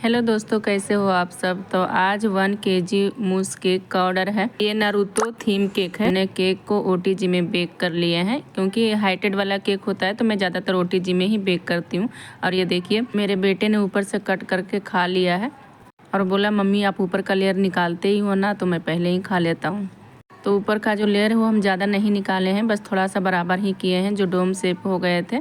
Hello दोस्तों, कैसे हो आप सब। तो आज 1 केजी मूस केक का ऑर्डर है। ये नारुतो थीम केक है। मैंने केक को ओटीजी में बेक कर लिए हैं, क्योंकि हाइटेड वाला केक होता है तो मैं ज़्यादातर ओटीजी में ही बेक करती हूँ। और ये देखिए, मेरे बेटे ने ऊपर से कट करके खा लिया है और बोला मम्मी आप ऊपर का लेयर निकालते ही हो ना, तो मैं पहले ही खा लेता हूँ। तो ऊपर का जो लेयर है वो हम ज़्यादा नहीं निकाले हैं, बस थोड़ा सा बराबर ही किए हैं जो डोम शेप हो गए थे।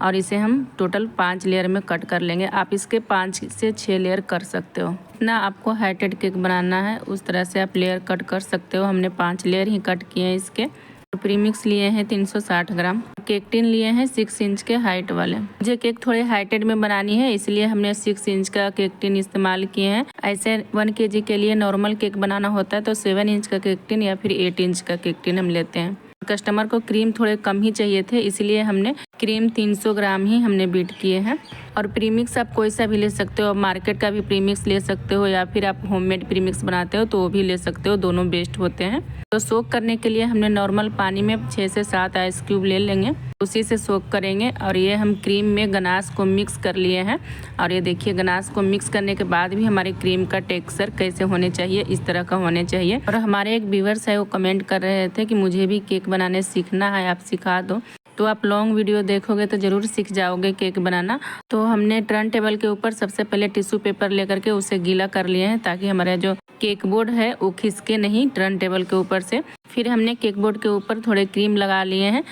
और इसे हम टोटल 5 लेयर में कट कर लेंगे। आप इसके 5 से 6 लेयर कर सकते हो। इतना आपको हाइटेड केक बनाना है उस तरह से आप लेयर कट कर सकते हो। हमने 5 लेयर ही कट किए हैं इसके। प्रीमिक्स लिए हैं 360 ग्राम। केक टिन लिए हैं 6 इंच के हाइट वाले। मुझे केक थोड़े हाइटेड में बनानी है, इसलिए हमने 6 इंच का केक टिन इस्तेमाल किए हैं। ऐसे 1 केजी के लिए नॉर्मल केक बनाना होता है तो 7 इंच का केक टिन या फिर 8 इंच का केक टिन हम लेते हैं। कस्टमर को क्रीम थोड़े कम ही चाहिए थे, इसलिए हमने क्रीम 300 ग्राम ही हमने बीट किए हैं। और प्रीमिक्स आप कोई सा भी ले सकते हो, मार्केट का भी प्रीमिक्स ले सकते हो या फिर आप होममेड प्रीमिक्स बनाते हो तो वो भी ले सकते हो, दोनों बेस्ट होते हैं। तो सोक करने के लिए हमने नॉर्मल पानी में 6 से 7 आइस क्यूब ले लेंगे, उसी से सोक करेंगे। और ये हम क्रीम में गनाश को मिक्स कर लिए हैं। और ये देखिए, गनाश को मिक्स करने के बाद भी हमारे क्रीम का टेक्सचर कैसे होने चाहिए, इस तरह का होने चाहिए। और हमारे एक व्यूअर्स है वो कमेंट कर रहे थे कि मुझे भी केक बनाने सीखना है, आप सिखा दो। तो आप लॉन्ग वीडियो देखोगे तो ज़रूर सीख जाओगे केक बनाना। तो हमने टर्न टेबल के ऊपर सबसे पहले टिश्यू पेपर लेकर के उसे गीला कर लिए हैं, ताकि हमारा जो केक बोर्ड है वो खिसके नहीं टर्न टेबल के ऊपर से। फिर हमने केक बोर्ड के ऊपर थोड़े क्रीम लगा लिए हैं,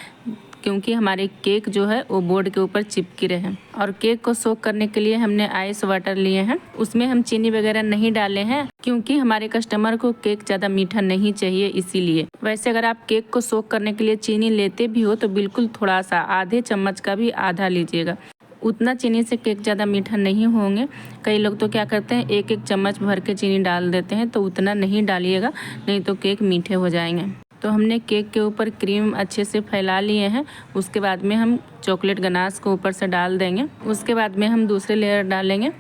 क्योंकि हमारे केक जो है वो बोर्ड के ऊपर चिपकी रहे। और केक को सोक करने के लिए हमने आइस वाटर लिए हैं। उसमें हम चीनी वगैरह नहीं डाले हैं, क्योंकि हमारे कस्टमर को केक ज़्यादा मीठा नहीं चाहिए, इसीलिए। वैसे अगर आप केक को सोक करने के लिए चीनी लेते भी हो तो बिल्कुल थोड़ा सा, आधे चम्मच का भी आधा लीजिएगा। उतना चीनी से केक ज़्यादा मीठा नहीं होंगे। कई लोग तो क्या करते हैं, एक एक चम्मच भर के चीनी डाल देते हैं, तो उतना नहीं डालिएगा, नहीं तो केक मीठे हो जाएंगे। तो हमने केक के ऊपर क्रीम अच्छे से फैला लिए हैं। उसके बाद में हम चॉकलेट गनाश को ऊपर से डाल देंगे। उसके बाद में हम दूसरे लेयर डालेंगे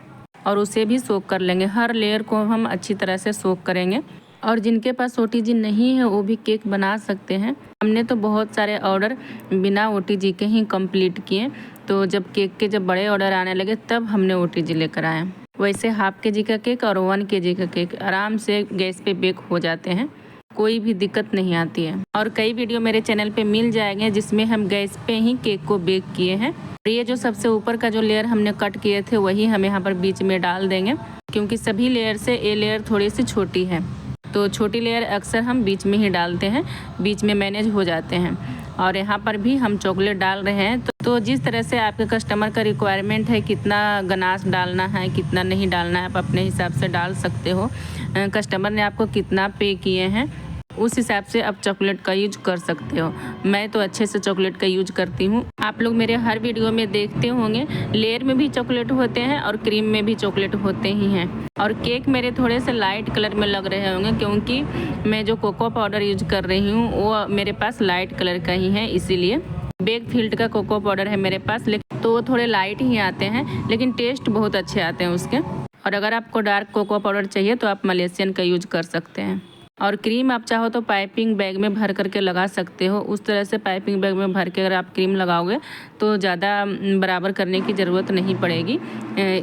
और उसे भी सोक कर लेंगे। हर लेयर को हम अच्छी तरह से सोक करेंगे। और जिनके पास ओटीजी नहीं है वो भी केक बना सकते हैं। हमने तो बहुत सारे ऑर्डर बिना ओटीजी के ही कंप्लीट किए। तो जब केक के बड़े ऑर्डर आने लगे तब हमने ओटीजी लेकर आए। वैसे हाफ केजी का केक और 1 केजी का केक आराम से गैस पे बेक हो जाते हैं, कोई भी दिक्कत नहीं आती है। और कई वीडियो मेरे चैनल पे मिल जाएंगे जिसमें हम गैस पे ही केक को बेक किए हैं। और ये जो सबसे ऊपर का जो लेयर हमने कट किए थे वही हम यहाँ पर बीच में डाल देंगे, क्योंकि सभी लेयर से ये लेयर थोड़ी सी छोटी है, तो छोटी लेयर अक्सर हम बीच में ही डालते हैं, बीच में मैनेज हो जाते हैं। और यहाँ पर भी हम चॉकलेट डाल रहे हैं। तो जिस तरह से आपके कस्टमर का रिक्वायरमेंट है, कितना गनाश डालना है कितना नहीं डालना है, आप अपने हिसाब से डाल सकते हो। कस्टमर ने आपको कितना पे किए हैं उस हिसाब से आप चॉकलेट का यूज कर सकते हो। मैं तो अच्छे से चॉकलेट का यूज करती हूँ। आप लोग मेरे हर वीडियो में देखते होंगे, लेयर में भी चॉकलेट होते हैं और क्रीम में भी चॉकलेट होते ही हैं। और केक मेरे थोड़े से लाइट कलर में लग रहे होंगे, क्योंकि मैं जो कोको पाउडर यूज कर रही हूँ वो मेरे पास लाइट कलर का ही है, इसीलिए। बेक फील्ड का कोको पाउडर है मेरे पास, लेकिन तो वो थोड़े लाइट ही आते हैं, लेकिन टेस्ट बहुत अच्छे आते हैं उसके। और अगर आपको डार्क कोको पाउडर चाहिए तो आप मलेशियन का यूज कर सकते हैं। और क्रीम आप चाहो तो पाइपिंग बैग में भर करके लगा सकते हो। उस तरह से पाइपिंग बैग में भर के अगर आप क्रीम लगाओगे तो ज़्यादा बराबर करने की ज़रूरत नहीं पड़ेगी,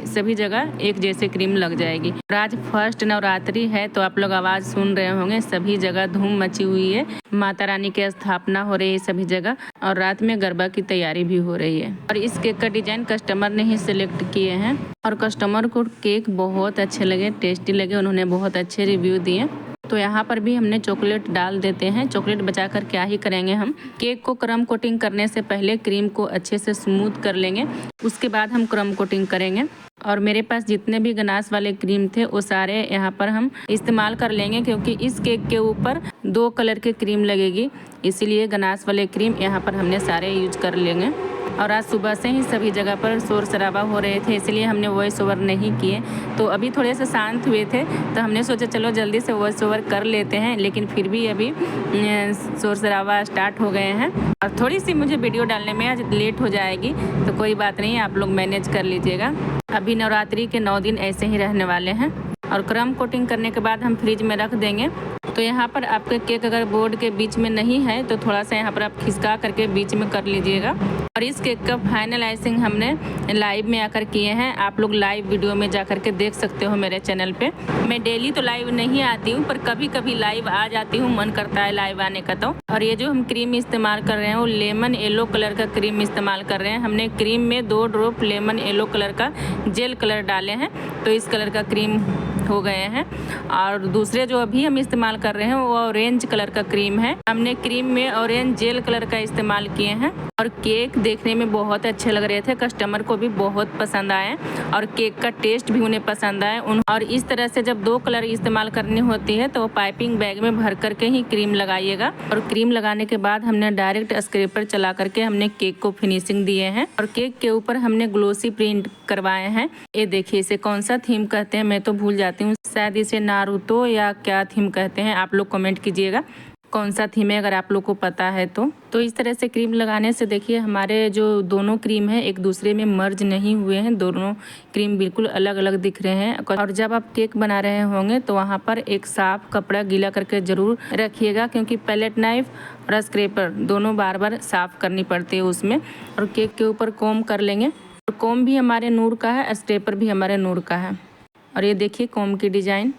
सभी जगह एक जैसे क्रीम लग जाएगी। और आज फर्स्ट नवरात्रि है तो आप लोग आवाज़ सुन रहे होंगे, सभी जगह धूम मची हुई है। माता रानी की स्थापना हो रही है सभी जगह, और रात में गरबा की तैयारी भी हो रही है। और इस केक का डिज़ाइन कस्टमर ने ही सिलेक्ट किए हैं, और कस्टमर को केक बहुत अच्छे लगे, टेस्टी लगे, उन्होंने बहुत अच्छे रिव्यू दिए। तो यहाँ पर भी हमने चॉकलेट डाल देते हैं। चॉकलेट बचा कर क्या ही करेंगे, हम केक को क्रम कोटिंग करने से पहले क्रीम को अच्छे से स्मूथ कर लेंगे, उसके बाद हम क्रम कोटिंग करेंगे। और मेरे पास जितने भी गनाश वाले क्रीम थे वो सारे यहाँ पर हम इस्तेमाल कर लेंगे, क्योंकि इस केक के ऊपर 2 कलर की क्रीम लगेगी, इसीलिए गनाश वाले क्रीम यहाँ पर हमने सारे यूज कर लेंगे। और आज सुबह से ही सभी जगह पर शोर शराबा हो रहे थे, इसलिए हमने वॉइस ओवर नहीं किए। तो अभी थोड़े से शांत हुए थे तो हमने सोचा चलो जल्दी से वॉइस ओवर कर लेते हैं, लेकिन फिर भी अभी शोर शराबा स्टार्ट हो गए हैं। और थोड़ी सी मुझे वीडियो डालने में आज लेट हो जाएगी, तो कोई बात नहीं, आप लोग मैनेज कर लीजिएगा। अभी नवरात्रि के 9 दिन ऐसे ही रहने वाले हैं। और क्रम कोटिंग करने के बाद हम फ्रिज में रख देंगे। तो यहाँ पर आपके केक अगर बोर्ड के बीच में नहीं है तो थोड़ा सा यहाँ पर आप खिसका करके बीच में कर लीजिएगा। और इस केक का फाइनल आइसिंग हमने लाइव में आकर किए हैं। आप लोग लाइव वीडियो में जा करके देख सकते हो मेरे चैनल पे। मैं डेली तो लाइव नहीं आती हूँ, पर कभी कभी लाइव आ जाती हूँ, मन करता है लाइव आने का। तो और ये जो हम क्रीम इस्तेमाल कर रहे हैं वो लेमन येलो कलर का क्रीम इस्तेमाल कर रहे हैं। हमने क्रीम में 2 ड्रॉप लेमन येलो कलर का जेल कलर डाले हैं, तो इस कलर का क्रीम हो गए हैं। और दूसरे जो अभी हम इस्तेमाल कर रहे हैं वो ऑरेंज कलर का क्रीम है। हमने क्रीम में ऑरेंज जेल कलर का इस्तेमाल किए हैं। और केक देखने में बहुत अच्छे लग रहे थे, कस्टमर को भी बहुत पसंद आए और केक का टेस्ट भी उन्हें पसंद आए। और इस तरह से जब 2 कलर इस्तेमाल करनी होती है तो पाइपिंग बैग में भर करके ही क्रीम लगाइएगा। और क्रीम लगाने के बाद हमने डायरेक्ट स्क्रैपर चला करके हमने केक को फिनिशिंग दिए हैं। और केक के ऊपर हमने ग्लोसी प्रिंट करवाए हैं। ये देखिए, इसे कौन सा थीम कहते हैं मैं तो भूल जाती हूँ, शायद इसे नारुतो या क्या थीम कहते हैं। आप लोग कमेंट कीजिएगा कौन सा थीम है अगर आप लोग को पता है तो इस तरह से क्रीम लगाने से देखिए हमारे जो दोनों क्रीम है एक दूसरे में मर्ज नहीं हुए हैं। दोनों क्रीम बिल्कुल अलग अलग दिख रहे हैं। और जब आप केक बना रहे होंगे तो वहाँ पर एक साफ कपड़ा गीला करके जरूर रखिएगा, क्योंकि पैलेट नाइफ और स्क्रैपर दोनों बार बार साफ करनी पड़ती है उसमें। और केक के ऊपर कोम कर लेंगे। और कोम भी हमारे नूर का है, स्क्रैपर भी हमारे नूर का है। और ये देखिए कोम की डिजाइन।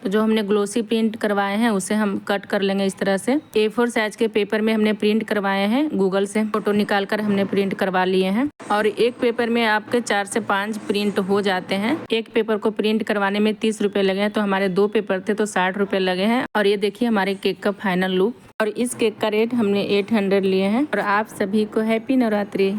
तो जो हमने ग्लोसी प्रिंट करवाए हैं उसे हम कट कर लेंगे इस तरह से। A4 साइज के पेपर में हमने प्रिंट करवाए हैं, गूगल से फोटो निकाल कर हमने प्रिंट करवा लिए हैं। और एक पेपर में आपके 4 से 5 प्रिंट हो जाते हैं। एक पेपर को प्रिंट करवाने में 30 रुपये लगे हैं, तो हमारे 2 पेपर थे तो 60 रुपये लगे हैं। और ये देखिए हमारे केक का फाइनल लुक। और इस केक का रेट हमने 800 लिए हैं। और आप सभी को हैप्पी नवरात्रि।